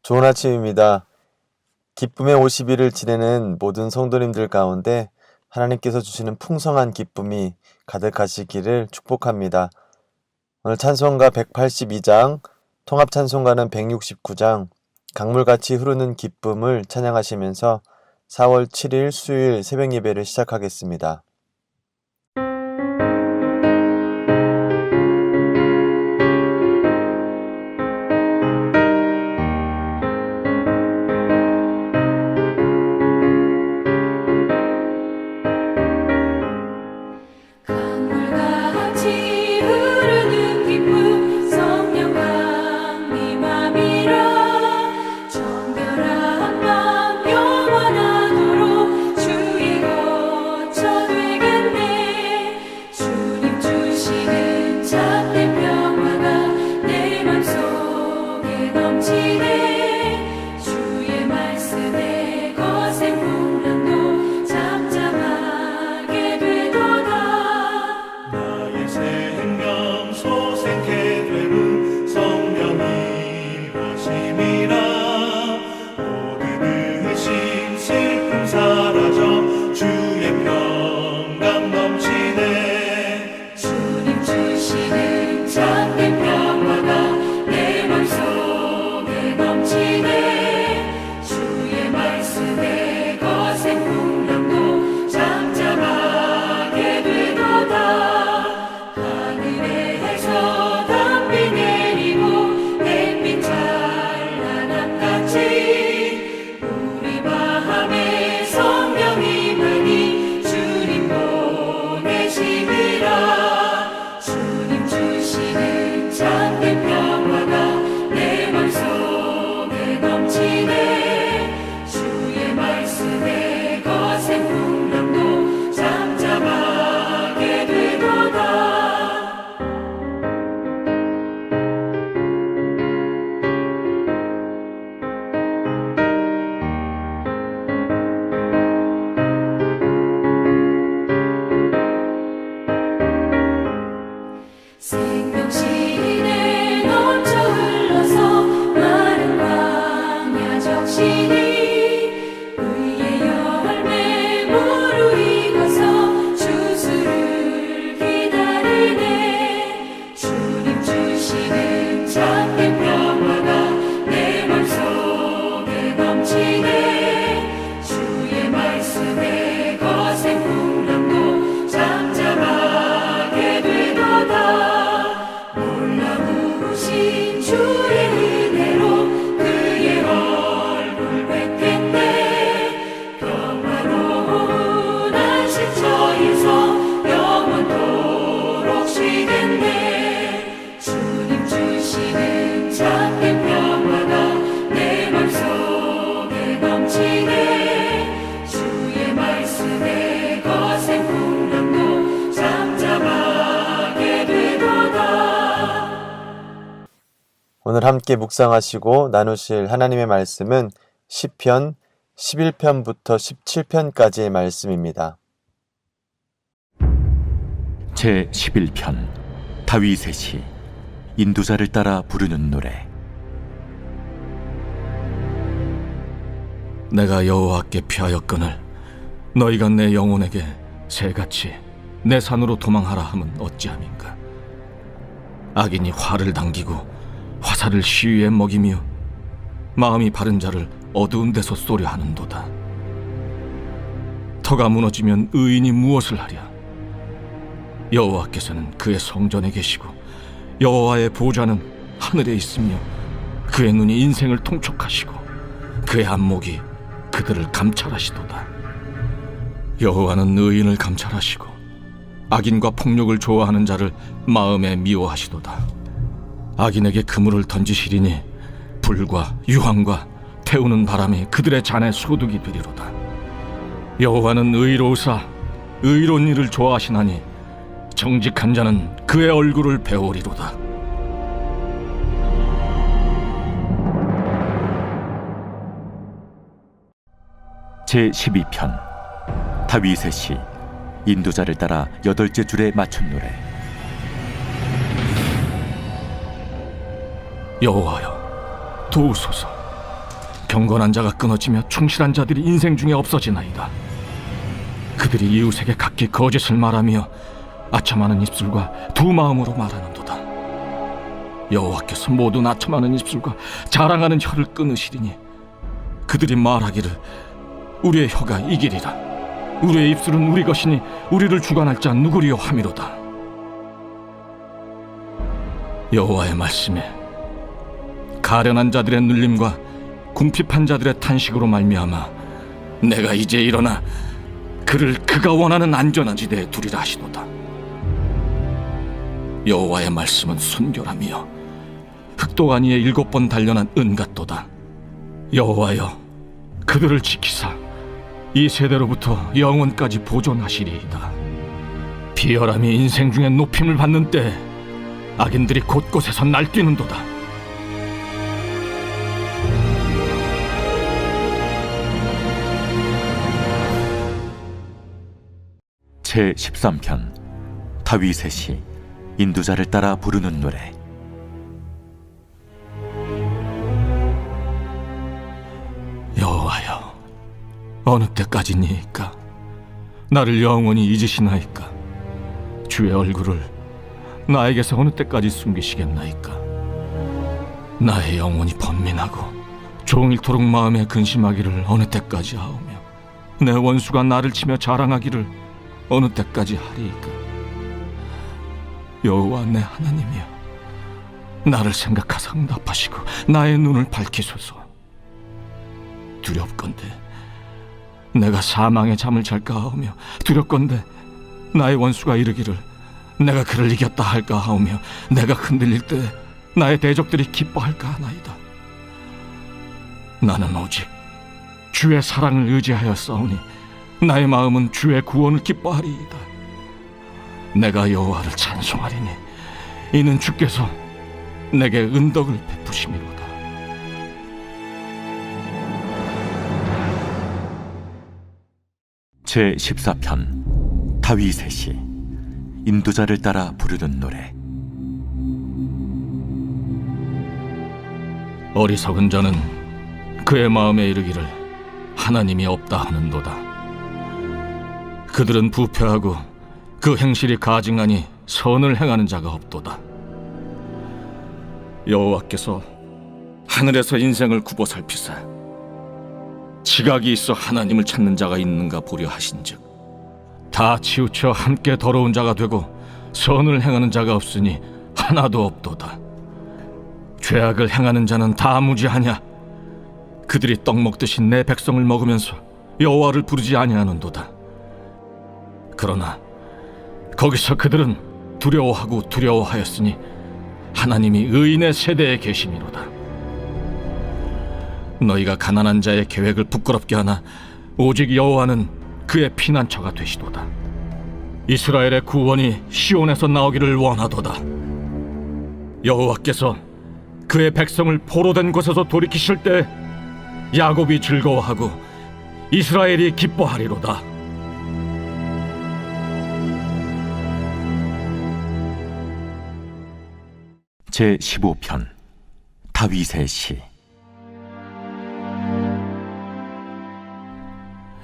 좋은 아침입니다. 기쁨의 50일을 지내는 모든 성도님들 가운데 하나님께서 주시는 풍성한 기쁨이 가득하시기를 축복합니다. 오늘 찬송가 182장, 통합찬송가는 169장, 강물같이 흐르는 기쁨을 찬양하시면서 4월 7일 수요일 새벽 예배를 시작하겠습니다. 오늘 함께 묵상하시고 나누실 하나님의 말씀은 시편 11편부터 17편까지의 말씀입니다. 제11편 다윗의 시 인도자를 따라 부르는 노래. 내가 여호와께 피하였거늘 너희가 내 영혼에게 새같이 내 산으로 도망하라 함은 어찌함인가. 악인이 활을 당기고 화살을 시위에 먹이며 마음이 바른 자를 어두운 데서 쏘려 하는도다. 터가 무너지면 의인이 무엇을 하랴. 여호와께서는 그의 성전에 계시고 여호와의 보좌는 하늘에 있으며 그의 눈이 인생을 통촉하시고 그의 안목이 그들을 감찰하시도다. 여호와는 의인을 감찰하시고 악인과 폭력을 좋아하는 자를 마음에 미워하시도다. 악인에게 그물을 던지시리니 불과 유황과 태우는 바람이 그들의 잔에 소득이 되리로다. 여호와는 의로우사 의로운 일을 좋아하시나니 정직한 자는 그의 얼굴을 배우리로다. 제12편 다윗의 시 인도자를 따라 8째 줄에 맞춘 노래. 여호와여 도우소서. 경건한 자가 끊어지며 충실한 자들이 인생 중에 없어지나이다. 그들이 이웃에게 각기 거짓을 말하며 아첨하는 입술과 두 마음으로 말하는도다. 여호와께서 모든 아첨하는 입술과 자랑하는 혀를 끊으시리니 그들이 말하기를 우리의 혀가 이기리라. 우리의 입술은 우리 것이니 우리를 주관할 자 누구리요 하미로다. 여호와의 말씀에 가련한 자들의 눌림과 궁핍한 자들의 탄식으로 말미암아 내가 이제 일어나 그를 그가 원하는 안전한 지대에 두리라 하시도다. 여호와의 말씀은 순결하며 흑도가니에 7번 단련한 은 같도다. 여호와여, 그들을 지키사 이 세대로부터 영원까지 보존하시리이다. 비열함이 인생 중에 높임을 받는 때 악인들이 곳곳에서 날뛰는도다. 제13편 다윗의 시 인도자를 따라 부르는 노래. 여호와여, 어느 때까지니이까? 나를 영원히 잊으시나이까? 주의 얼굴을 나에게서 어느 때까지 숨기시겠나이까? 나의 영혼이 번민하고 종일토록 마음에 근심하기를 어느 때까지 하오며 내 원수가 나를 치며 자랑하기를 어느 때까지 하리이까? 여호와 내 하나님이여, 나를 생각하사 응답하시고 나의 눈을 밝히소서. 두렵건대 내가 사망의 잠을 잘까 하오며 두렵건대 나의 원수가 이르기를 내가 그를 이겼다 할까 하오며 내가 흔들릴 때 나의 대적들이 기뻐할까 하나이다. 나는 오직 주의 사랑을 의지하여 싸우니 나의 마음은 주의 구원을 기뻐하리이다. 내가 여호와를 찬송하리니 이는 주께서 내게 은덕을 베푸심이로다. 제14편 다윗의 시 인도자를 따라 부르는 노래. 어리석은 자는 그의 마음에 이르기를 하나님이 없다 하는도다. 그들은 부패하고 그 행실이 가증하니 선을 행하는 자가 없도다. 여호와께서 하늘에서 인생을 굽어 살피사 지각이 있어 하나님을 찾는 자가 있는가 보려 하신즉 다 치우쳐 함께 더러운 자가 되고 선을 행하는 자가 없으니 하나도 없도다. 죄악을 행하는 자는 다 무지하냐? 그들이 떡 먹듯이 내 백성을 먹으면서 여호와를 부르지 아니하는도다. 그러나 거기서 그들은 두려워하고 두려워하였으니 하나님이 의인의 세대에 계심이로다. 너희가 가난한 자의 계획을 부끄럽게 하나 오직 여호와는 그의 피난처가 되시도다. 이스라엘의 구원이 시온에서 나오기를 원하도다. 여호와께서 그의 백성을 포로된 곳에서 돌이키실 때 야곱이 즐거워하고 이스라엘이 기뻐하리로다. 제15편 다윗의 시.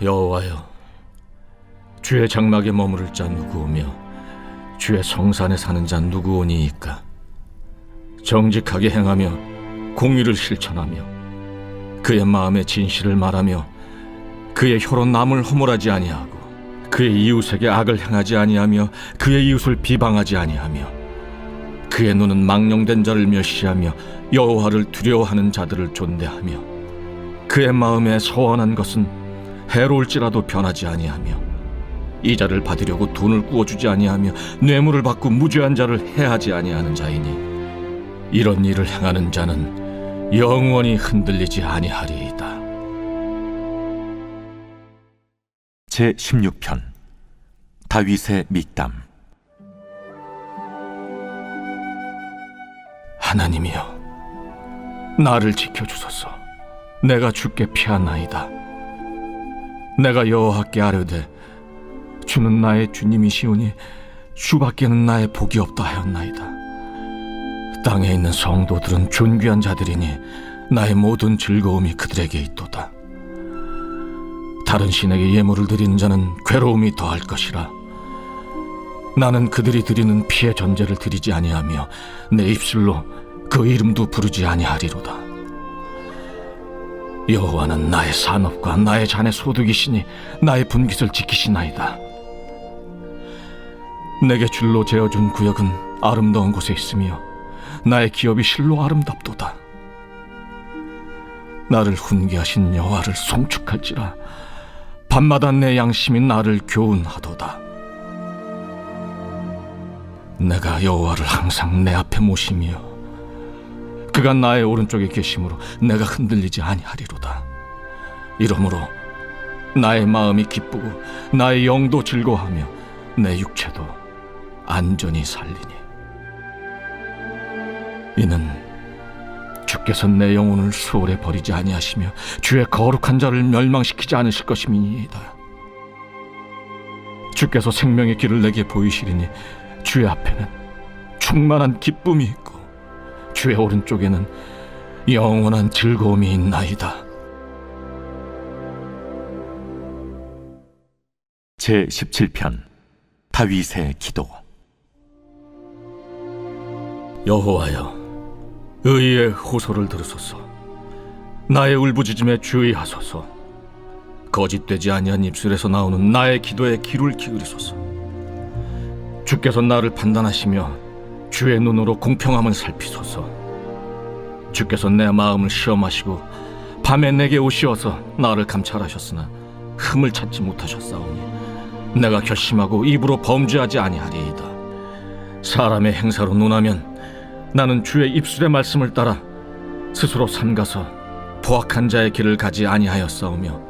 여호와여, 주의 장막에 머무를 자 누구오며 주의 성산에 사는 자 누구오니이까? 정직하게 행하며 공의를 실천하며 그의 마음에 진실을 말하며 그의 혀로 남을 허물하지 아니하고 그의 이웃에게 악을 행하지 아니하며 그의 이웃을 비방하지 아니하며 그의 눈은 망령된 자를 멸시하며 여호와를 두려워하는 자들을 존대하며 그의 마음에 서원한 것은 해로울지라도 변하지 아니하며 이자를 받으려고 돈을 구워주지 아니하며 뇌물을 받고 무죄한 자를 해하지 아니하는 자이니 이런 일을 행하는 자는 영원히 흔들리지 아니하리이다. 제16편 다윗의 mik담. 하나님이여, 나를 지켜주소서. 내가 주께 피하나이다. 내가 여호와께 아뢰되 주는 나의 주님이시오니 주밖에는 나의 복이 없다 하였나이다. 땅에 있는 성도들은 존귀한 자들이니 나의 모든 즐거움이 그들에게 있도다. 다른 신에게 예물을 드리는 자는 괴로움이 더할 것이라. 나는 그들이 드리는 피의 전제를 드리지 아니하며 내 입술로 그 이름도 부르지 아니하리로다. 여호와는 나의 산업과 나의 잔의 소득이시니 나의 분깃을 지키시나이다. 내게 줄로 재어준 구역은 아름다운 곳에 있으며 나의 기업이 실로 아름답도다. 나를 훈계하신 여호와를 송축할지라. 밤마다 내 양심이 나를 교훈하도다. 내가 여호와를 항상 내 앞에 모시며 그가 나의 오른쪽에 계심으로 내가 흔들리지 아니하리로다. 이러므로 나의 마음이 기쁘고 나의 영도 즐거워하며 내 육체도 안전히 살리니, 이는 주께서 내 영혼을 수월에 버리지 아니하시며 주의 거룩한 자를 멸망시키지 않으실 것임이니이다. 주께서 생명의 길을 내게 보이시리니 주의 앞에는 충만한 기쁨이 있고 주의 오른쪽에는 영원한 즐거움이 있나이다. 제17편 다윗의 기도. 여호와여, 의의 호소를 들으소서. 나의 울부짖음에 주의하소서. 거짓되지 아니한 입술에서 나오는 나의 기도에 귀를 기울이소서. 주께서 나를 판단하시며 주의 눈으로 공평함을 살피소서. 주께서 내 마음을 시험하시고 밤에 내게 오시어서 나를 감찰하셨으나 흠을 찾지 못하셨사오니 내가 결심하고 입으로 범죄하지 아니하리이다. 사람의 행사로 논하면 나는 주의 입술의 말씀을 따라 스스로 삼가서 포악한 자의 길을 가지 아니하였사오며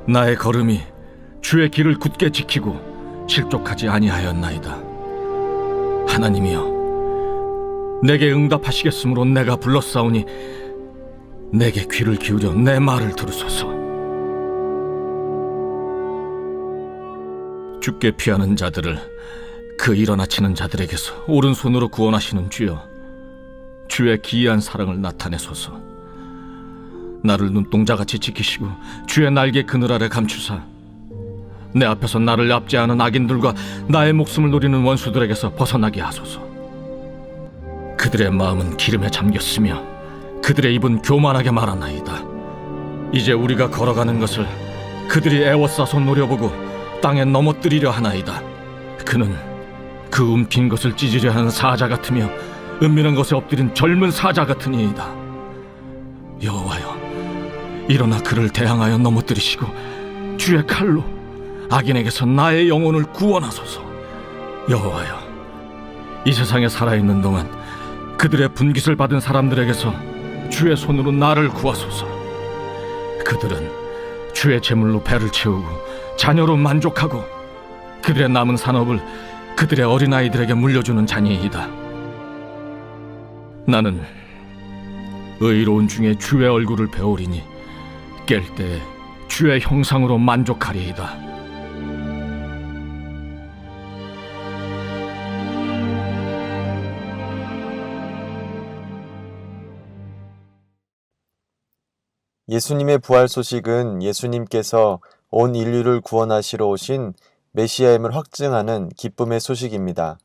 나의 걸음이 주의 길을 굳게 지키고 실족하지 아니하였나이다. 하나님이여, 내게 응답하시겠으므로 내가 불렀사오니 내게 귀를 기울여 내 말을 들으소서. 주께 피하는 자들을 그 일어나치는 자들에게서 오른손으로 구원하시는 주여, 주의 기이한 사랑을 나타내소서. 나를 눈동자같이 지키시고 주의 날개 그늘 아래 감추사 내 앞에서 나를 압제하는 악인들과 나의 목숨을 노리는 원수들에게서 벗어나게 하소서. 그들의 마음은 기름에 잠겼으며 그들의 입은 교만하게 말하나이다. 이제 우리가 걸어가는 것을 그들이 애워싸서 노려보고 땅에 넘어뜨리려 하나이다. 그는 그 움킨 것을 찢으려 하는 사자 같으며 은밀한 것에 엎드린 젊은 사자 같으니이다. 여호와여, 일어나 그를 대항하여 넘어뜨리시고 주의 칼로 악인에게서 나의 영혼을 구원하소서. 여호와여, 이 세상에 살아있는 동안 그들의 분깃을 받은 사람들에게서 주의 손으로 나를 구하소서. 그들은 주의 재물로 배를 채우고 자녀로 만족하고 그들의 남은 산업을 그들의 어린아이들에게 물려주는 자니이다. 나는 의로운 중에 주의 얼굴을 배우리니 깰 때에 주의 형상으로 만족하리이다. 예수님의 부활 소식은 예수님께서 온 인류를 구원하시러 오신 메시아임을 확증하는 기쁨의 소식입니다.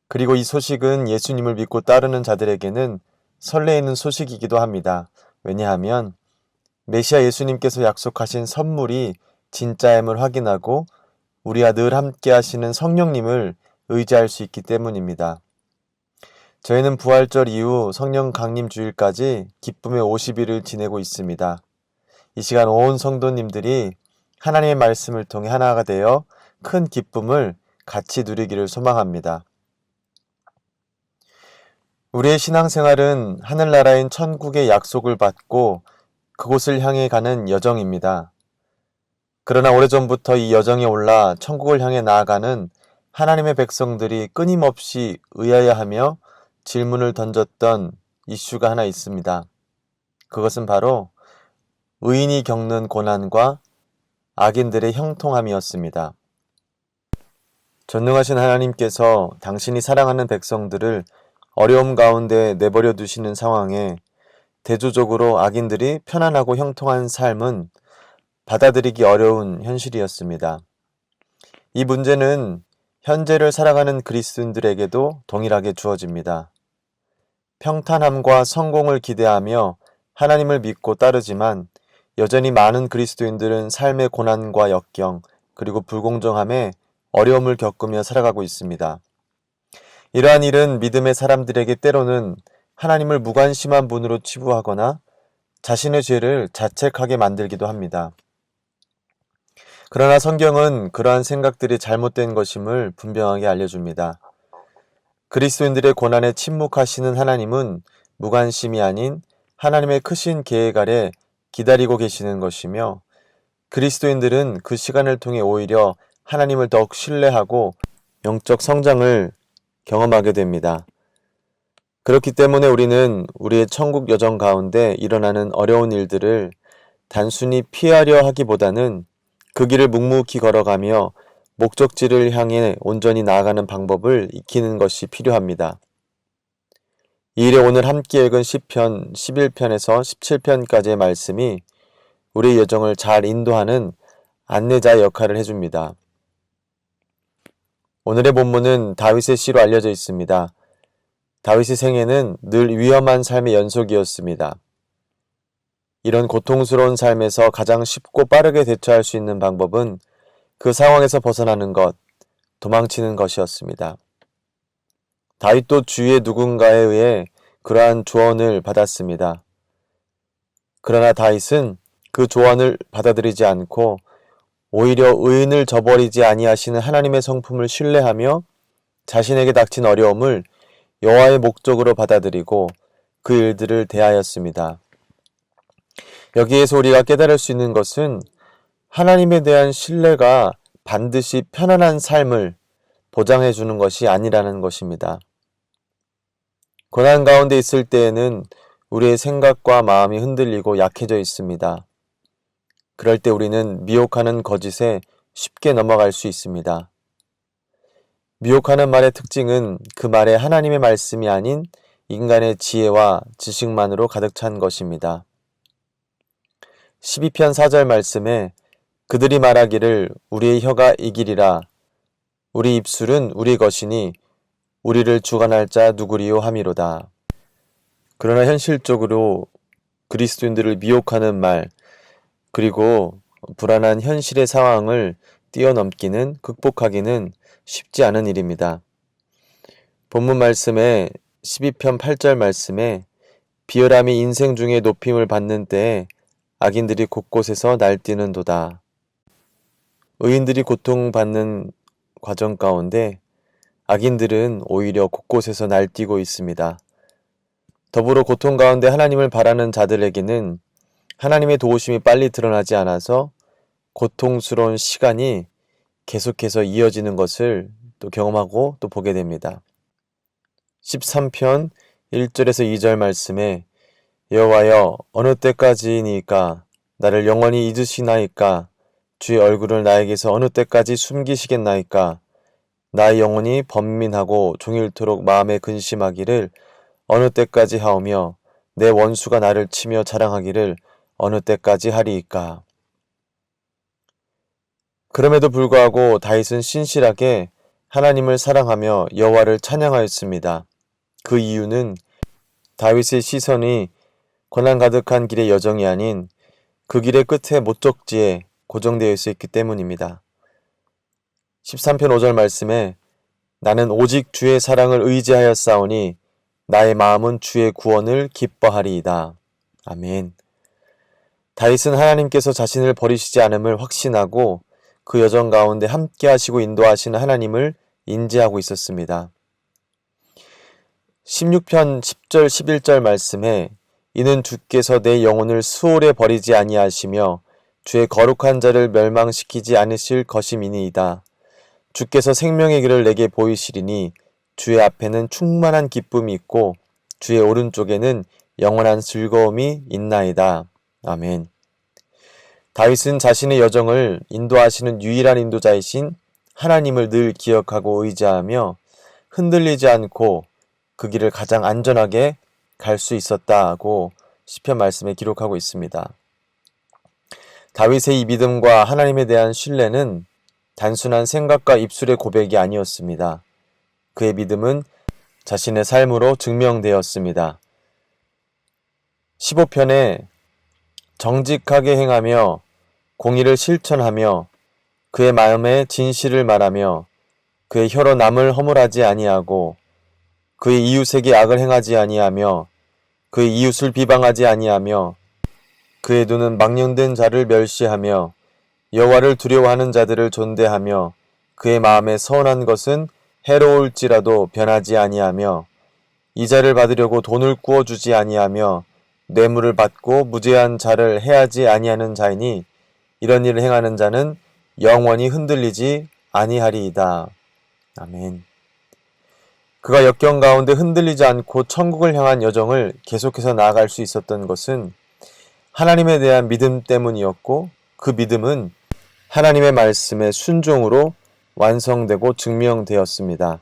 그리고 이 소식은 예수님을 믿고 따르는 자들에게는 설레이는 소식이기도 합니다. 왜냐하면 메시아 예수님께서 약속하신 선물이 진짜임을 확인하고 우리와 늘 함께 하시는 성령님을 의지할 수 있기 때문입니다. 저희는 부활절 이후 성령 강림 주일까지 기쁨의 50일을 지내고 있습니다. 이 시간 온 성도님들이 하나님의 말씀을 통해 하나가 되어 큰 기쁨을 같이 누리기를 소망합니다. 우리의 신앙생활은 하늘나라인 천국의 약속을 받고 그곳을 향해 가는 여정입니다. 그러나 오래전부터 이 여정에 올라 천국을 향해 나아가는 하나님의 백성들이 끊임없이 의아해하며 질문을 던졌던 이슈가 하나 있습니다. 그것은 바로 의인이 겪는 고난과 악인들의 형통함이었습니다. 전능하신 하나님께서 당신이 사랑하는 백성들을 어려움 가운데 내버려 두시는 상황에 대조적으로 악인들이 편안하고 형통한 삶은 받아들이기 어려운 현실이었습니다. 이 문제는 현재를 살아가는 그리스도인들에게도 동일하게 주어집니다. 평탄함과 성공을 기대하며 하나님을 믿고 따르지만 여전히 많은 그리스도인들은 삶의 고난과 역경 그리고 불공정함에 어려움을 겪으며 살아가고 있습니다. 이러한 일은 믿음의 사람들에게 때로는 하나님을 무관심한 분으로 치부하거나 자신의 죄를 자책하게 만들기도 합니다. 그러나 성경은 그러한 생각들이 잘못된 것임을 분명하게 알려줍니다. 그리스도인들의 고난에 침묵하시는 하나님은 무관심이 아닌 하나님의 크신 계획 아래 기다리고 계시는 것이며 그리스도인들은 그 시간을 통해 오히려 하나님을 더욱 신뢰하고 영적 성장을 경험하게 됩니다. 그렇기 때문에 우리는 우리의 천국 여정 가운데 일어나는 어려운 일들을 단순히 피하려 하기보다는 그 길을 묵묵히 걸어가며 목적지를 향해 온전히 나아가는 방법을 익히는 것이 필요합니다. 이 일에 오늘 함께 읽은 시편 11편에서 17편까지의 말씀이 우리의 여정을 잘 인도하는 안내자의 역할을 해줍니다. 오늘의 본문은 다윗의 시로 알려져 있습니다. 다윗의 생애는 늘 위험한 삶의 연속이었습니다. 이런 고통스러운 삶에서 가장 쉽고 빠르게 대처할 수 있는 방법은 그 상황에서 벗어나는 것, 도망치는 것이었습니다. 다윗도 주위의 누군가에 의해 그러한 조언을 받았습니다. 그러나 다윗은 그 조언을 받아들이지 않고 오히려 의인을 저버리지 아니하시는 하나님의 성품을 신뢰하며 자신에게 닥친 어려움을 여호와의 목적으로 받아들이고 그 일들을 대하였습니다. 여기에서 우리가 깨달을 수 있는 것은 하나님에 대한 신뢰가 반드시 편안한 삶을 보장해 주는 것이 아니라는 것입니다. 고난 가운데 있을 때에는 우리의 생각과 마음이 흔들리고 약해져 있습니다. 그럴 때 우리는 미혹하는 거짓에 쉽게 넘어갈 수 있습니다. 미혹하는 말의 특징은 그 말에 하나님의 말씀이 아닌 인간의 지혜와 지식만으로 가득 찬 것입니다. 12편 4절 말씀에 그들이 말하기를 우리의 혀가 이기리라 우리 입술은 우리 것이니 우리를 주관할 자 누구리요 함이로다. 그러나 현실적으로 그리스도인들을 미혹하는 말 그리고 불안한 현실의 상황을 뛰어넘기는 극복하기는 쉽지 않은 일입니다. 본문 말씀에 12편 8절 말씀에 비열함이 인생 중에 높임을 받는 때에 악인들이 곳곳에서 날뛰는도다. 의인들이 고통받는 과정 가운데 악인들은 오히려 곳곳에서 날뛰고 있습니다. 더불어 고통 가운데 하나님을 바라는 자들에게는 하나님의 도우심이 빨리 드러나지 않아서 고통스러운 시간이 계속해서 이어지는 것을 또 경험하고 또 보게 됩니다. 13편 1절에서 2절 말씀에 여호와여 어느 때까지니까 나를 영원히 잊으시나이까 주의 얼굴을 나에게서 어느 때까지 숨기시겠나이까 나의 영혼이 번민하고 종일토록 마음에 근심하기를 어느 때까지 하오며 내 원수가 나를 치며 자랑하기를 어느 때까지 하리이까. 그럼에도 불구하고 다윗은 신실하게 하나님을 사랑하며 여호와를 찬양하였습니다. 그 이유는 다윗의 시선이 고난 가득한 길의 여정이 아닌 그 길의 끝에 목적지에 고정되어 있었기 때문입니다. 13편 5절 말씀에 나는 오직 주의 사랑을 의지하였사오니 나의 마음은 주의 구원을 기뻐하리이다. 아멘. 다윗은 하나님께서 자신을 버리시지 않음을 확신하고 그 여정 가운데 함께 하시고 인도하시는 하나님을 인지하고 있었습니다. 16편 10절 11절 말씀에 이는 주께서 내 영혼을 수월에 버리지 아니하시며 주의 거룩한 자를 멸망시키지 않으실 것임이니이다. 주께서 생명의 길을 내게 보이시리니 주의 앞에는 충만한 기쁨이 있고 주의 오른쪽에는 영원한 즐거움이 있나이다. 아멘. 다윗은 자신의 여정을 인도하시는 유일한 인도자이신 하나님을 늘 기억하고 의지하며 흔들리지 않고 그 길을 가장 안전하게 갈 수 있었다고 시편 말씀에 기록하고 있습니다. 다윗의 이 믿음과 하나님에 대한 신뢰는 단순한 생각과 입술의 고백이 아니었습니다. 그의 믿음은 자신의 삶으로 증명되었습니다. 15편에 정직하게 행하며 공의를 실천하며 그의 마음에 진실을 말하며 그의 혀로 남을 허물하지 아니하고 그의 이웃에게 악을 행하지 아니하며 그의 이웃을 비방하지 아니하며 그의 눈은 망령된 자를 멸시하며 여호와를 두려워하는 자들을 존대하며 그의 마음에 선한 것은 해로울지라도 변하지 아니하며 이자를 받으려고 돈을 꾸어주지 아니하며 뇌물을 받고 무죄한 자를 해하지 아니하는 자이니 이런 일을 행하는 자는 영원히 흔들리지 아니하리이다. 아멘. 그가 역경 가운데 흔들리지 않고 천국을 향한 여정을 계속해서 나아갈 수 있었던 것은 하나님에 대한 믿음 때문이었고 그 믿음은 하나님의 말씀의 순종으로 완성되고 증명되었습니다.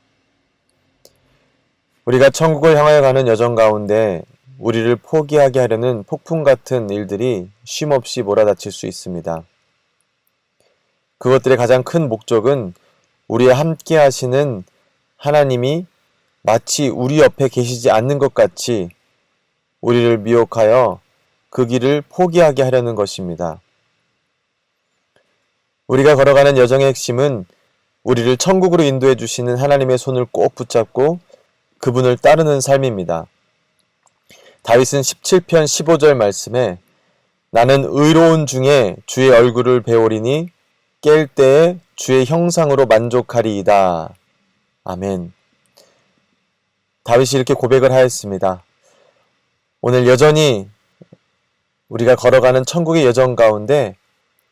우리가 천국을 향하여 가는 여정 가운데 우리를 포기하게 하려는 폭풍 같은 일들이 쉼없이 몰아닥칠 수 있습니다. 그것들의 가장 큰 목적은 우리와 함께 하시는 하나님이 마치 우리 옆에 계시지 않는 것 같이 우리를 미혹하여 그 길을 포기하게 하려는 것입니다. 우리가 걸어가는 여정의 핵심은 우리를 천국으로 인도해 주시는 하나님의 손을 꼭 붙잡고 그분을 따르는 삶입니다. 다윗은 17편 15절 말씀에 나는 의로운 중에 주의 얼굴을 배우리니 깰 때에 주의 형상으로 만족하리이다. 아멘. 다윗이 이렇게 고백을 하였습니다. 오늘 여전히 우리가 걸어가는 천국의 여정 가운데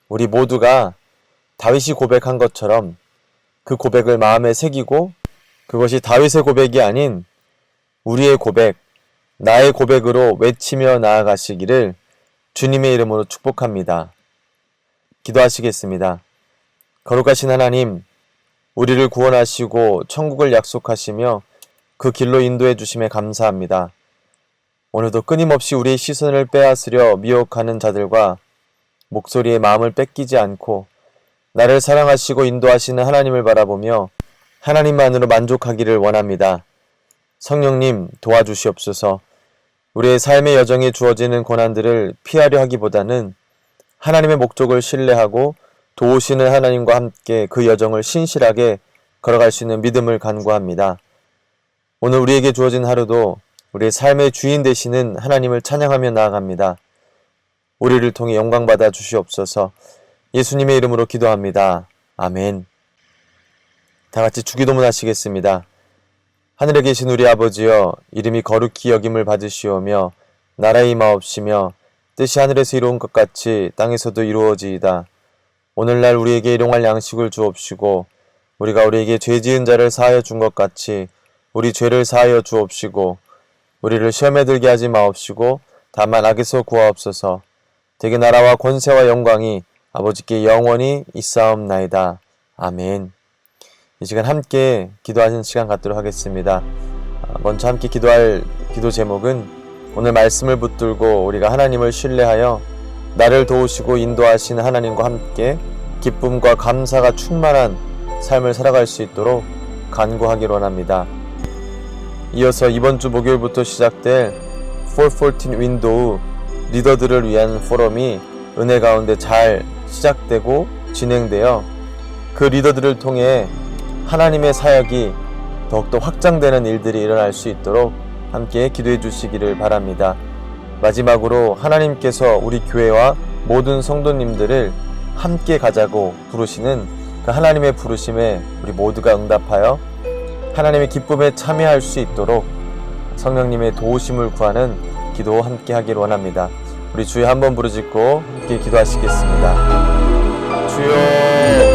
우리 모두가 다윗이 고백한 것처럼 그 고백을 마음에 새기고 그것이 다윗의 고백이 아닌 우리의 고백, 나의 고백으로 외치며 나아가시기를 주님의 이름으로 축복합니다. 기도하시겠습니다. 거룩하신 하나님, 우리를 구원하시고 천국을 약속하시며 그 길로 인도해 주심에 감사합니다. 오늘도 끊임없이 우리의 시선을 빼앗으려 미혹하는 자들과 목소리의 마음을 뺏기지 않고 나를 사랑하시고 인도하시는 하나님을 바라보며 하나님만으로 만족하기를 원합니다. 성령님 도와주시옵소서. 우리의 삶의 여정에 주어지는 고난들을 피하려 하기보다는 하나님의 목적을 신뢰하고 도우시는 하나님과 함께 그 여정을 신실하게 걸어갈 수 있는 믿음을 간구합니다. 오늘 우리에게 주어진 하루도 우리의 삶의 주인 되시는 하나님을 찬양하며 나아갑니다. 우리를 통해 영광받아 주시옵소서. 예수님의 이름으로 기도합니다. 아멘. 다 같이 주기도문 하시겠습니다. 하늘에 계신 우리 아버지여, 이름이 거룩히 여김을 받으시오며 나라의 임하옵시며 뜻이 하늘에서 이루어진 것 같이 땅에서도 이루어지이다. 오늘날 우리에게 일용할 양식을 주옵시고 우리가 우리에게 죄 지은 자를 사하여 준 것 같이 우리 죄를 사하여 주옵시고 우리를 시험에 들게 하지 마옵시고 다만 악에서 구하옵소서. 대개 나라와 권세와 영광이 아버지께 영원히 있사옵나이다. 아멘. 이 시간 함께 기도하는 시간 갖도록 하겠습니다. 먼저 함께 기도할 기도 제목은 오늘 말씀을 붙들고 우리가 하나님을 신뢰하여 나를 도우시고 인도하시는 하나님과 함께 기쁨과 감사가 충만한 삶을 살아갈 수 있도록 간구하기를 원합니다. 이어서 이번 주 목요일부터 시작될 414 윈도우 리더들을 위한 포럼이 은혜 가운데 잘 시작되고 진행되어 그 리더들을 통해 하나님의 사역이 더욱더 확장되는 일들이 일어날 수 있도록 함께 기도해 주시기를 바랍니다. 마지막으로 하나님께서 우리 교회와 모든 성도님들을 함께 가자고 부르시는 그 하나님의 부르심에 우리 모두가 응답하여 하나님의 기쁨에 참여할 수 있도록 성령님의 도우심을 구하는 기도 함께 하기를 원합니다. 우리 주여 한번 부르짖고 함께 기도하시겠습니다. 주여